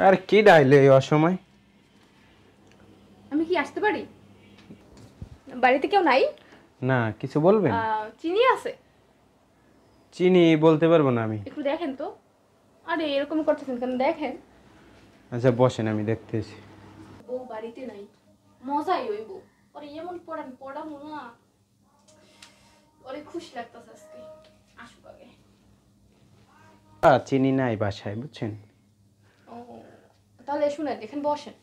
আর কি ডাইলে এই অসময়? আমি কি আসতে পারি? বাড়িতে কেউ নাই? না, কিছু বলবেন? চিনি আছে? চিনি বলতে পারবো না আমি। একটু দেখেন তো। আরে এরকম করতেছেন কেন, দেখেন। আচ্ছা বসেন, আমি দেখতেছি। বউ বাড়িতে নাই, মজাই হইব। ওরে এমন পড়াবো না, ওরে খুশি লাগতেছে আজকে। আসুক আগে। চিনি নাই বাসায়, বুঝছেন? ও, তাহলে শুনেন, এখানে বসেন।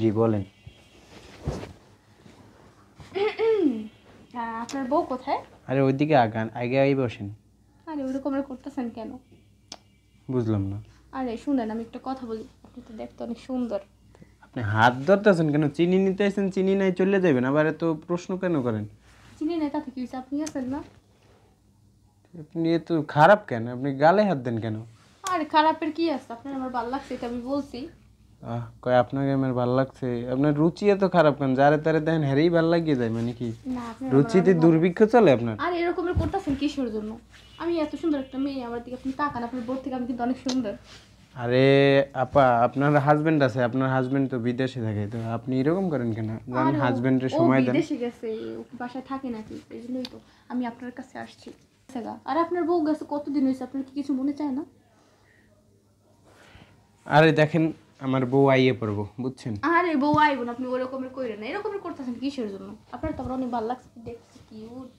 জি বলেন। আপনার বউ কোথায়? আরে ওইদিকে আগান, আগে আগে বসেন। আরে ওরকম করতেছেন কেন? বুঝলাম না। আরে শুনেন, আমি একটা কথা বলি, আপনি তো দেখতে অনেক সুন্দর। আপনি হাত ধরতেছেন কেন? চিনি নিতে আসেন, চিনি নাই চলে যাবেন, আবার এত প্রশ্ন কেন করেন? চিনি নাই তাতে কি হয়েছে? আপনি আছেন না? আপনি এত খারাপ কেন? আপনি গালে হাত দেন কেন? আরে খারাপের কি আছে? আপনার আমার ভালো লাগছে, এটা আমি বলছি। কয় আপনাকে আমার ভালো লাগছে? আপনার রুচি এত খারাপ কেন? যারে তারে দেখেন হেরেই ভালো লাগিয়ে যায়, মানে কি না, আপনার রুচিতে দুর্ভিক্ষ চলে আপনার? আর এরকমের করতেছেন কিসের জন্য? আমি এত সুন্দর একটা মেয়ে, আমার দিকে আপনি তাকান, আপনার বোর থেকে আমি কিন্তু অনেক সুন্দর। আরে আপা, আপনার হাজবেন্ড আছে, আপনার হাজবেন্ড তো বিদেশে থাকে, তো আপনি এরকম করেন কেন? জান হাজবেন্ডের সময় দেন। বিদেশে গেছে, ও কি বাসায় থাকে নাকি? এই জন্যই তো আমি আপনার কাছে আসছি। আর আপনার বউ গেছে কতদিন হয়েছে, আপনার কি কিছু মনে চায় না? আরে দেখেন, আমার বউ আইয়ে পড়বো, বুঝছেন? আরে বউ আইব না, আপনি ওরকমের কইরেন না। এরকমের করতেছেন কিসের জন্য? আপনার তো আমার অনেক ভালো লাগছে, দেখছি কিউট।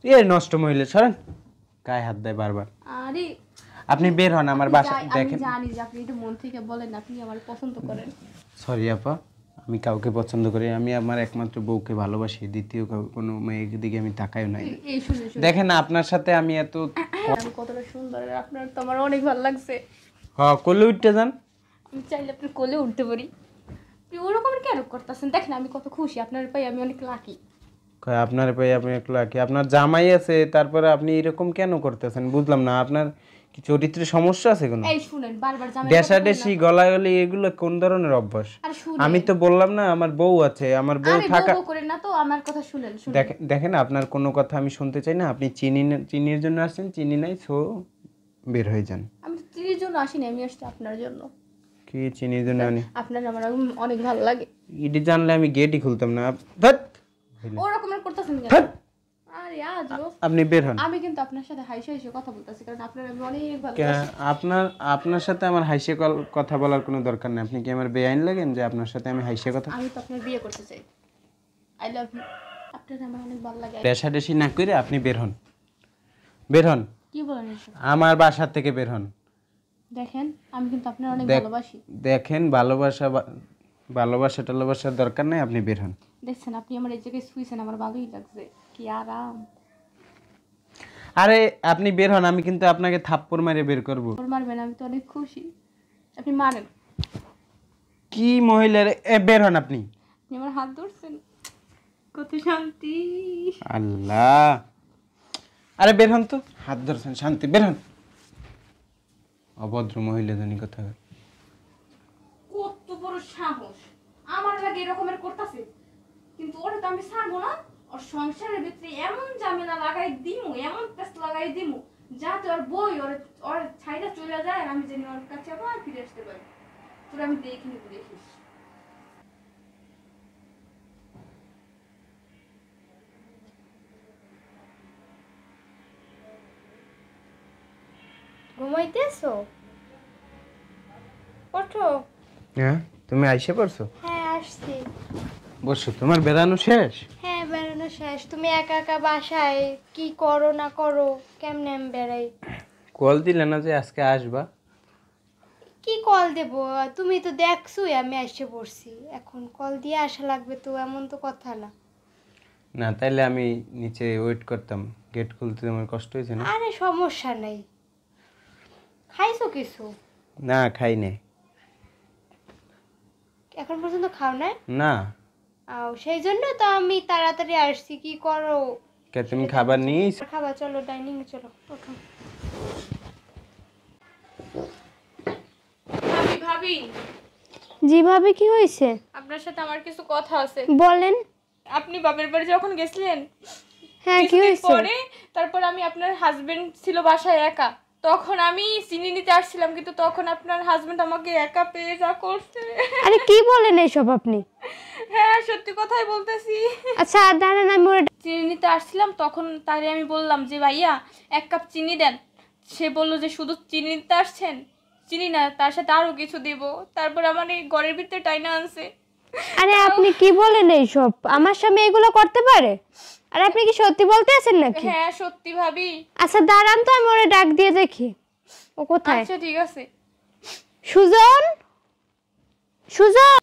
এ নষ্ট মহিলা, সরেন। গায়ে হাত দেয় বারবার। আরে আপনি বের হন আমার বাসা। দেখেন, আমি জানি যে আপনি এটা মন থেকে বলেন, আপনি আমার পছন্দ করেন। সরি আপা, আমি কাউকে পছন্দ করি, আমি আমার একমাত্র বউকে ভালোবাসি, দ্বিতীয় কোনো মেয়ের দিকে আমি তাকাইও নাই। এই শুনে দেখেন আপনার সাথে আমি এত আমি কতটা সুন্দর, আর আপনার তো আমার অনেক ভালো লাগছে। কোলে উঠতে যান। আমি চাইলে আপনার কোলে উঠতে পারি। আপনি ওরকম কেন করতেছেন? দেখেন আমি কত খুশি, আপনার পাই আমি অনেক লাকি। আপনার ভাই, আপনি একলা কি আপনার জামাই আছে, তারপরে আপনি এরকম কেন করতেছেন? বুঝলাম না, আপনার কি চরিত্রের সমস্যা আছে কোনো? এই শুনেন, বারবার জামাই ডেসাডেসি গলাগলি এগুলো কোন ধরনের অভ্যাস? আরে শুনেন, আমি তো বললাম না আমার বউ আছে, আমার বউ থাকা। বউ করেন না তো, আমার কথা শুনেন। দেখেন দেখেন, আপনার কোনো কথা আমি শুনতে চাই না। আপনি চিনির জন্য আসছেন, চিনি নাই, সো বের হয়ে যান। আমি তো চিনির জন্য আসিনি, আমি আসছি আপনার জন্য। কি চিনির জন্য? আপনার আমার অনেক ভালো লাগে। ইডি জানলে আমি গেটই খুলতাম না। ধ্যাৎ, ওরকমের করতেছেন কেন? ধ্যাৎ, আরে আজও আপনি বের হন। আমি কিন্তু আপনার সাথে হাইসে হাইসে কথা বলতেছি, কারণ আপনার আমি অনেক ভালো। আপনার সাথে আমার হাইসে কথা বলার কোনো দরকার নেই। আপনি কি আমার বেআইন লাগেন যে আপনার সাথে আমি হাইসে কথা? আমি তো আপনার বিয়ে করতে চাই। I love you. আপনার আমার অনেক ভালো লাগে। রেশারেশি না করে আপনি বের হন, বের হন। কি বলেন এসব? আমার বাসা থেকে বের হন। দেখেন আমি কিন্তু আপনার অনেক ভালোবাসি। দেখেন, ভালোবাসার দরকার নেই, আপনি বের হন। দেখছেন আপনি আমার এই জায়গায় শুয়েছেন, আমার ভালোই লাগছে, কি আরাম। আরে আপনি বের হন, আমি কিন্তু আপনাকে থাপ্পড় মেরে বের করব। ওর মারবেন, আমি তো অনেক খুশি। আপনি মারেন। কি মহিলা রে? বের হন আপনি। আপনি আমার হাত ধরছেন, কত শান্তি। আল্লাহ, আরে বের হন তো, হাত ধরছেন শান্তি, বের হন। অভদ্র মহিলা জানি কথা। কত বড় সাহস, আমার লাগে এরকমের করতেছে। কিন্তু ওরে তো আমি ছাড়বো না। ওর সংসারের ভিতরে এমন ঝামেলা লাগাই দিমু, এমন পেস্ট লাগাই দিমু, যাতে ওর বই ওর ছাইটা চলে যায়, আমি যেন ওর কাছে আবার ফিরে আসতে পারি। তোর আমি দেখি নিবো, দেখিস। ঘুমাইতেছো? ওঠো। হ্যাঁ, তুমি আইসে পড়ছো? হ্যাঁ আসছি। বসো, তোমার বেড়ানো শেষ? হ্যাঁ বেড়ানো শেষ। তুমি একা একা বাসায় কি করো না করো, কেমনে আমি বেড়াই? কল দিলে না যে আজকে আসবা? কি কল দেব? তুমি তো দেখছোই আমি এসে পড়ছি, এখন কল দিয়ে আসা লাগবে তো এমন তো কথা না। না, তাইলে আমি নিচে ওয়েট করতাম, গেট খুলতে তোমার কষ্ট হয়েছে না? আরে সমস্যা নেই। খাইছো কিছু? না, খাই নাই। এখন পর্যন্ত খাও না? না। সেই জন্য তো আমি তাড়াতাড়ি আসছি। কি করো? কে তুমি খাবার নিয়েছ? খাবার, চলো ডাইনিং এ চলো, ওঠো। ভাবি ভাবি, জি ভাবি, কি হয়েছে? আপনার সাথে আমার কিছু কথা আছে। বলেন। আপনি বাপের বাড়ি যখন গেছিলেন, হ্যাঁ কি হয়েছে? পরে তারপর আমি, আপনার হাজবেন্ড ছিল বাসায় একা, তখন আমি চিনি নিতে আসছিলাম, কিন্তু তখন আপনার হাজবেন্ড আমাকে একা পেয়ে যা করছে। আরে কি বলেন এইসব আপনি? হ্যাঁ সত্যি কথাই বলতেছি। আচ্ছা দাঁড়ান, আমি ওর চিনি নিতে আসছিলাম, তখন তারে আমি বললাম যে ভাইয়া 1 কাপ চিনি দেন। সে বলল যে শুধু চিনি নিতে আসছেন, চিনি না তার সাথে আরো কিছু দেব। তারপর আমার এই ঘরের ভিতরে টাইনা আনছে। আরে আপনি কি বলেন এইসব? আমার স্বামী এগুলো করতে পারে? আর আপনি কি সত্যি বলতে আছেন নাকি? হ্যাঁ সত্যি ভাবি। আচ্ছা দাঁড়ান তো, আমি ওরে ডাক দিয়ে দেখি ও কোথায়। আচ্ছা ঠিক আছে। সুজন, সুজন,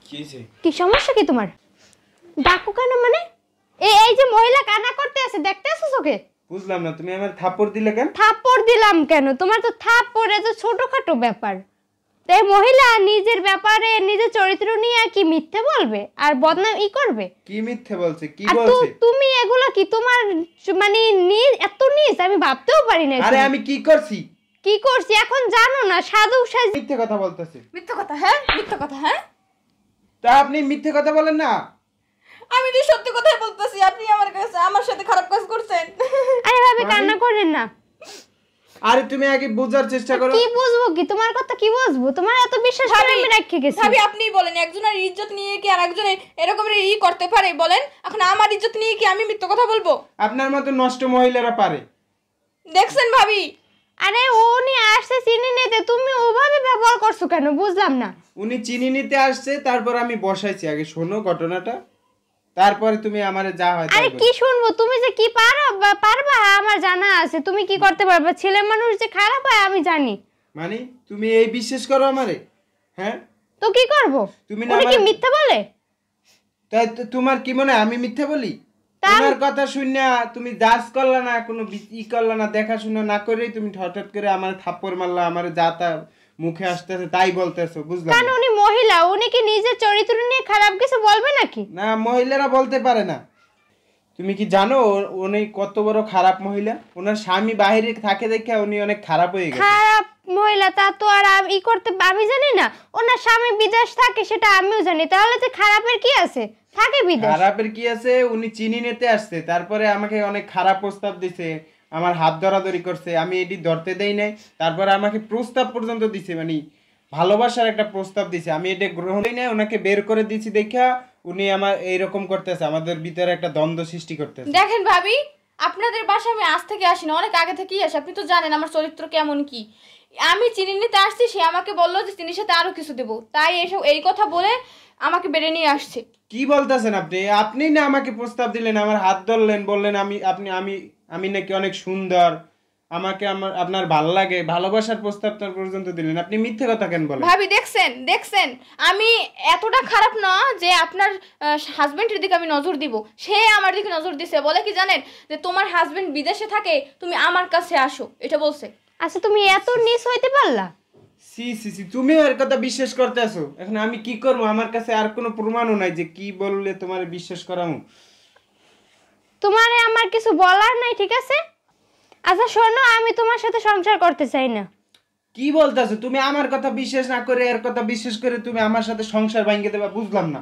কিছে? কি সমস্যা কি তোমার? ডাকো কেন মানে? এই যে মহিলা কান্না করতে আছে, দেখতে আসছো চোখে? বুঝলাম না, তুমি আমার থাপ্পড় দিলে কেন? থাপ্পড় দিলাম কেন? তোমার তো থাপ্পড়ে তো ছোটখাটো ব্যাপার। তাই মহিলা নিজের ব্যাপারে নিজের চরিত্র নিয়ে কি মিথ্যে বলবে আর বদনাম করবে? কি মিথ্যে বলছে? কি আর বলছে? তুমি এগুলো কি তোমার মানে এত নিজ আমি ভাবতেও পারি না। আরে আমি কি করছি? কি করছি এখন জানো না? সাধু সাজ মিথ্যে কথা বলতেছে। মিথ্যা কথা? হ্যাঁ মিথ্যা কথা। হ্যাঁ তা আপনি মিথ্যে কথা বলেন না। আমি তো সত্যি কথাই বলতেছি। আপনি আমার সাথে খারাপ কাজ করছেন। আরে ভাবি কান্না করেন না। আরে তুমি আগে বোঝার চেষ্টা করো। কি বুঝবো কি তোমার কথা? কি বুঝবো? তোমার এত বিশ্বাস করে আমি রেখে গেছি। ভাবি আপনি বলেন, একজনের ইজ্জত নিয়ে কি আর একজনের এরকমের করতে পারে বলেন? এখন আমার ইজ্জত নিয়ে কি আমি মিথ্যা কথা বলবো? আপনার মতো নষ্ট মহিলারা পারে। দেখছেন ভাবি? আরে উনি আসছে চিনি নিতে, তুমি ওভাবে ব্যবহার করছো কেন বুঝলাম না। উনি চিনি নিতে আসছে, তারপর আমি বসাইছি। আগে শোনো ঘটনাটা, তারপরে তুমি আমারে যা হয় তাই আরে বলো। কি শুনবো? তুমি যে কি পারবা আমার জানা আছে। তুমি কি করতে পারবা? ছেলে মানুষ যে খারাপ হয় আমি জানি। মানে তুমি এই বিশ্বাস করো আমারে? হ্যাঁ তো কি করব? তুমি না উনি কি আমার- মিথ্যা বলে? তাই তোমার কি মনে হয় আমি মিথ্যে বলি? তোমার কথা শুনে তুমি জাজ করলা না, কোনো করলা না, দেখাশোনা না করেই তুমি হঠাৎ করে আমার থাপ্পড় মারলা, আমার যা তা মুখে আসতেছে তাই বলতেছো, বুঝলাম কারণ না। উনি মহিলা, উনি কি নিজের চরিত্র নিয়ে খারাপ কিছু বলবে নাকি? না, মহিলারা বলতে পারে না। তুমি কি জানো উনি কত বড় খারাপ মহিলা? ওনার স্বামী বাইরে থাকে দেখে উনি অনেক খারাপ হয়ে গেছে। খারাপ মহিলা তা তো আর আমি করতে আমি জানি না। ওনার স্বামী বিদেশ থাকে সেটা আমিও জানি, তাহলে যে খারাপের কি আছে? থাকে বিদেশ। খারাপের কি আছে? উনি চিনি নিতে আসছে, তারপরে আমাকে অনেক খারাপ প্রস্তাব দিছে, আমার হাত ধরাধরি করছে, আমি এটি ধরতে দেই নাই। তারপরে আমাকে প্রস্তাব পর্যন্ত দিছে, মানে ভালোবাসার একটা প্রস্তাব দিছে, আমি এটা গ্রহণ করি নাই, ওনাকে বের করে দিছি দেখা উনি আমার এইরকম করতেছে, আমাদের ভিতরে একটা দ্বন্দ্ব সৃষ্টি করতেছে। দেখেন ভাবি, আপনাদের বাসায় আমি আজ থেকে আসি না, অনেক আগে থেকেই আসি। আপনি তো জানেন আমার চরিত্র কেমন কি। আমি চিনি নিতে আসছি, সে আমাকে বললো যে চিনির সাথে আরো কিছু দেবো, তাই এই কথা বলে আমাকে বেড়ে নিয়ে আসছে। কি বলতেছেন আপনি? আপনি না আমাকে প্রস্তাব দিলেন, আমার হাত ধরলেন, বললেন আমি নাকি অনেক সুন্দর, আমাকে আপনার ভালো লাগে, ভালোবাসার প্রস্তাবটা পর্যন্ত দিলেন। আপনি মিথ্যে কথা কেন বলেন? ভাবি দেখছেন আমি এতটা খারাপ না যে আপনার হাজবেন্ডের দিকে আমি নজর দিব। সে আমার দিকে নজর দিছে, বলে কি জানেন যে তোমার হাজবেন্ড বিদেশে থাকে, তুমি আমার কাছে আসো, এটা বলছে। আচ্ছা তুমি এত নিচ হইতে পারলা? সি সি সি, তুমিও এর কথা বিশ্বাস করতেছো? এখন আমি কি করবো? আমার কাছে আর কোনো প্রমাণও নাই যে কি বললে তোমার বিশ্বাস করামু। তোমারে আমার কিছু বলার নাই, ঠিক আছে? আচ্ছা শোনো, আমি তোমার সাথে সংসার করতে চাই না। কি বলতেছো তুমি? আমার কথা বিশ্বাস না করে এর কথা বিশ্বাস করে তুমি আমার সাথে সংসার ভাঙিয়ে দেবা? বুঝলাম না,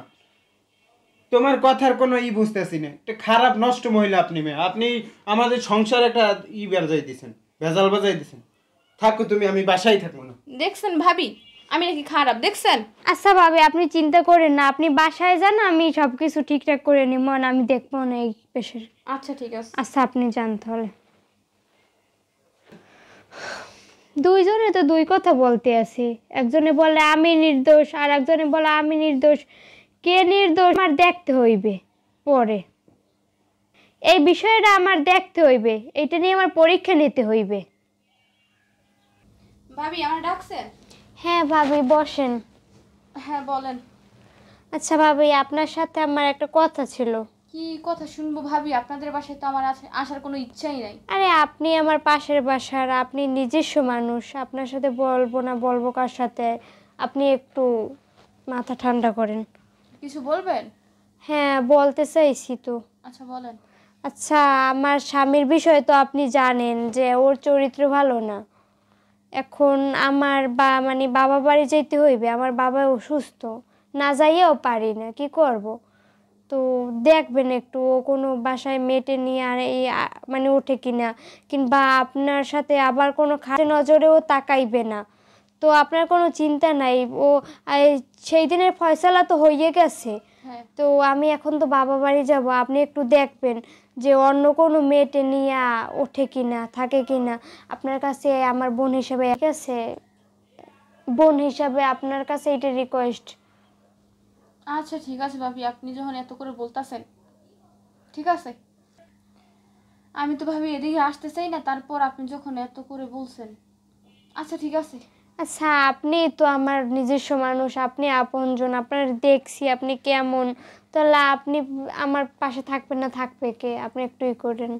তোমার কথার কোনো বুঝতেছি না। একটা খারাপ নষ্ট মহিলা আপনি। মেয়ে আপনি আমাদের সংসার একটা বাজাই দিছেন, ভেজাল বাজাই দিছেন। থাকো তুমি, আমি বাসায় থাকবো না। দেখছেন ভাবি আমি নাকি খারাপ? দেখছেন? আচ্ছা ভাবি আপনি চিন্তা করেন না, আপনি বাসায় যান, আমি সবকিছু ঠিকঠাক করে নিব, আমি দেখবো না এই পেশের। আচ্ছা ঠিক আছে। আচ্ছা আপনি যান তাহলে। দুইজনে তো দুই কথা বলতে আছি, একজনে বলে আমি নির্দোষ আর একজনে বলে আমি নির্দোষ। কে নির্দোষ আমার দেখতে হইবে পরে, এই বিষয়টা আমার দেখতে হইবে, এটা নিয়ে আমার পরীক্ষা নিতে হইবে। ভাবি আমার ডাকছেন? হ্যাঁ ভাবি বসেন। হ্যাঁ বলেন। আচ্ছা ভাবি আপনার সাথে আমার একটা কথা ছিল। কি কথা শুনবো ভাবি? আপনাদের বাসায় তো আমার আসার কোনো ইচ্ছাই নাই। আরে আপনি আমার পাশের বাসার, আপনি নিজস্ব মানুষ, আপনার সাথে বলবো না বলবো কার সাথে? আপনি একটু মাথা ঠান্ডা করেন। কিছু বলবেন? হ্যাঁ বলতে চাইছি তো। আচ্ছা বলেন। আচ্ছা আমার স্বামীর বিষয় তো আপনি জানেন যে ওর চরিত্র ভালো না। এখন আমার মানে বাবা বাড়ি যেতে হইবে, আমার বাবা অসুস্থ, না যাইয়েও পারি না, কি করব? তো দেখবেন একটু ও কোনো বাসায় মেটে নিয়ে আর এই মানে ওঠে কিনা, কিংবা আপনার সাথে আবার কোনো খারাপ নজরেও তাকাইবে না। তো আপনার কোনো চিন্তা নাই, ও সেই দিনের ফয়সালা তো হয়ে গেছে। হ্যাঁ তো আমি এখন তো বাবা বাড়ি যাব, আপনি একটু দেখবেন যে অন্য কোনো মেয়েটে নিয়ে ওঠে কিনা থাকে কিনা। আপনার কাছে আমার বোন হিসাবে, ঠিক আছে, বোন হিসাবে আপনার কাছে এটা রিকোয়েস্ট। আচ্ছা ঠিক আছে ভাবি, আপনি যখন এত করে বলতাছেন ঠিক আছে। আমি তো ভাবি এদিকে আসতে চাই না, তারপর আপনি যখন এত করে বলছেন আচ্ছা ঠিক আছে। আচ্ছা, আপনি তো আমার নিজস্ব মানুষ, আপনি আপনজন, আপনার দেখছি আপনি কেমন, তাহলে আপনি আমার পাশে থাকবেন না, থাকবে কে? আপনি একটু ই করেন।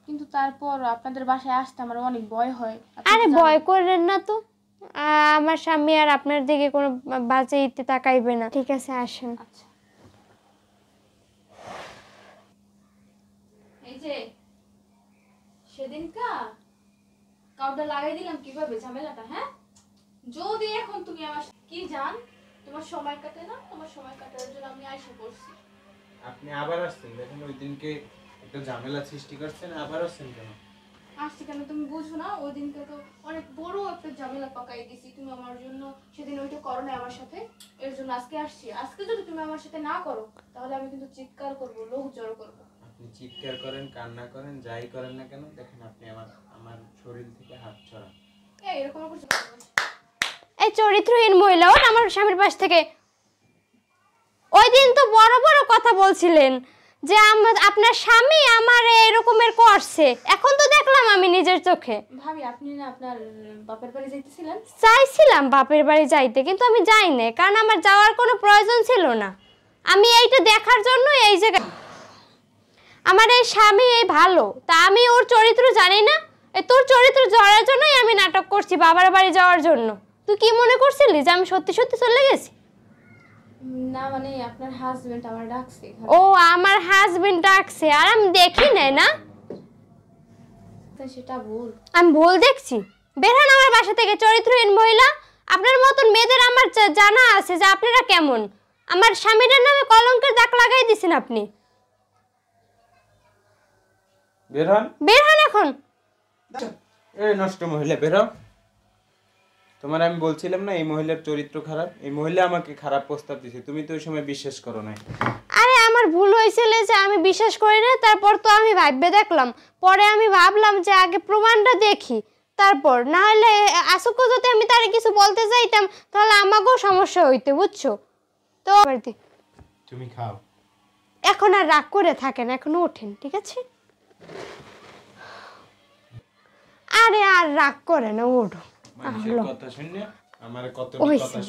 কিন্তু তারপর আপনাদের বাসায় আসতে আমার অনেক ভয় হয়। আপনি আরে তো জানেন। ভয় করেন না তো, আমার স্বামী আর আপনার দিকে কোনো বাজে ইতে তাকাইবে না। ঠিক আছে, আসেন। আচ্ছা এই যে সেদিনকা কাউটা লাগাই দিলাম কিভাবে ঝামেলাটা, হ্যাঁ? যদি এখন তুমি আমার কি জান, তোমার সময় কাটে না, তোমার সময় কাটানোর জন্য আমি আইসা পড়ছি। আপনি আবার আসছেন, দেখেন ওই দিনকে একটা ঝামেলা সৃষ্টি করছেন, আবার আসছেন কেন? আসছি কেন তুমি বুঝো না? ওই দিনকে তো অনেক বড় একটা ঝামেলা পাকাই দিছি তুমি আমার জন্য, সেদিন ওইটা করো না আমার সাথে, এর জন্য আজকে আসছি। আজকে যদি তুমি আমার সাথে না করো তাহলে আমি কিন্তু চিৎকার করবো, লোক জড়ো করবো। আপনি চিৎকার করেন, কান্না করেন, যাই করেন না কেন, দেখেন আপনি আমার শরীর থেকে হাত ছড়ান। এরকম করছো। এই চরিত্রহীন মহিলা, ওঠ আমার স্বামীর পাশ থেকে। ওই দিন তো বড় বড় কথা বলছিলেন যে আপনার স্বামী আমার এরকমের করছে, এখন তো দেখলাম আমি নিজের চোখে। ভাবি আপনি না আপনার বাপের বাড়ি যাইতেছিলেন? চাইছিলাম বাপের বাড়ি যাইতে, কিন্তু আমি যাই না, কারণ আমার যাওয়ার কোনো প্রয়োজন ছিল না। আমি এইটা দেখার জন্য এই জায়গায়, আমার এই স্বামী এই ভালো, তা আমি ওর চরিত্র জানি না? এই তোর চরিত্র জড়ার জন্যই আমি নাটক করছি বাবার বাড়ি যাওয়ার জন্য। তুই কি মনে করছিলি যে আমি সত্যি সত্যি চলে গেছি? না মানে আপনার হাজবেন্ড আমার ডাকছে। ও আমার হাজবেন্ড ডাকছে আর আমি দেখি নাই না? সেটা ভুল। আমি ভুল দেখছি? বের হন আমার বাসা থেকে, চরিত্রহীন মহিলা। আপনার মতন মেয়েদের আমার জানা আছে যে আপনারা কেমন। আমার স্বামীর নামে কলঙ্কের দাগ লাগাই দিছেন আপনি। বের হন, বের হন এখন। এই নষ্ট মহিলা, বেরো। তোমার আমি বলছিলাম না এই মহিলার চরিত্র খারাপ, এই মহিলা আমাকে খারাপ প্রস্তাব দিছে, তুমি তো ওই সময় বিশ্বাস করো নাই। আরে আমার ভুল হয়েছিল যে আমি বিশ্বাস করি না, তারপর তো আমি ভাববে দেখলাম, পরে আমি ভাবলাম যে আগে প্রমাণটা দেখি, তারপর না হলে আসুকো যদি আমি তারে কিছু বলতে যাইতাম তাহলে আমাকেও সমস্যা হইতে, বুঝছো তো? তুমি খাও। এখন আর রাগ করে থাকেন, এখন ওঠেন, ঠিক আছে? আরে আর রাগ করে না, ওঠো। মানুষের কথা শুনে আমার কত ওই কথা